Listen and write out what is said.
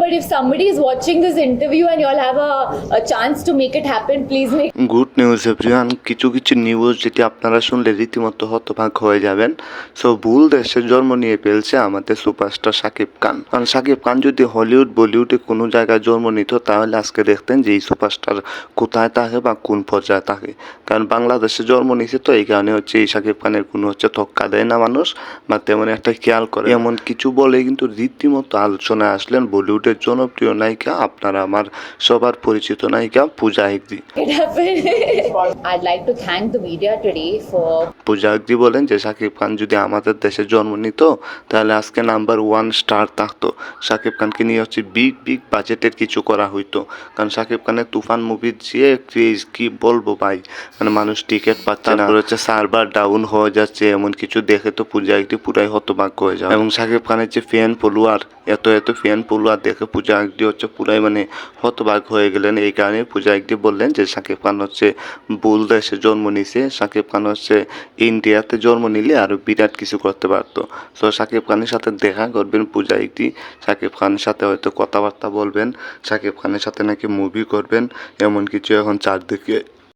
but if somebody is watching this interview and y'all have a chance to make it happen, please make. Good news everyone, কিছু কিছু news যেটি আপনারা শুনলে রীতিমতো হতবাক হয়ে যাবেন। সো ভুল দেশে জন্ম নিয়ে ফেলছে আমাদের সুপারস্টার শাকিব খান। কারণ শাকিব খান যদি হলিউড বলিউডে কোনো জায়গায় জন্ম নিত তাহলে আজকে দেখতেন যে এই সুপারস্টার কোথায় থাকে বা কোন পর্যায়ে থাকে। কারণ বাংলাদেশে জন্ম নিয়েছে তো এই কারণে হচ্ছে এই শাকিব খানের কোনো ধক্কা দেয় না মানুষ বা তেমন একটা খেয়াল করে এমন কিছু বলে কিন্তু রীতিমতো আলোচনায় আসলেন বলিউডের জনপ্রিয় নায়িকা, আপনারা আমার সবার পরিচিত নায়িকা পূজা Hegde. It happen. I'd like to thank the media today for. পূজা হেগড়ে বলেন যে শাকিব খান যদি আমাদের দেশে জন্ম নিত তাহলে আজকে নাম্বার 1 স্টার থাকতো। শাকিব খানকে নিয়ে হচ্ছে বিগ বাজেটের কিছু করা হইতো। কারণ শাকিব খানের তুফান মুভির যে ক্রেজ কি বলবো ভাই, মানে মানুষ টিকিট পাচ্ছে না, হচ্ছে সার্ভার ডাউন হয়ে যাচ্ছে, এমন কিছু দেখে তো পূজা হেগড়ে পুরাই হতবাক হয়ে যায়। এবং শাকিব খানের যে ফ্যান ফলোয়ার, এত ফ্যান ফলোয়ার দেখে পূজা হেগড়ে হচ্ছে পুরাই মানে হতবাক হয়ে গেলেন। এই কারণে পূজা হেগড়ে বললেন যে শাকিব খান হচ্ছে ভুল দেশে জন্ম নিছে, শাকিব খান হচ্ছে ইন্ডিয়াতে জন্ম নিলে আরো বিরাট কিছু করতে পারতো। তো শাকিব খানের সাথে দেখা করবেন পূজা হেগড়ে, শাকিব খানের সাথে হয়তো কথাবার্তা বলবেন, শাকিব খানের সাথে নাকি মুভি করবেন, এমন কিছু এখন চারদিকে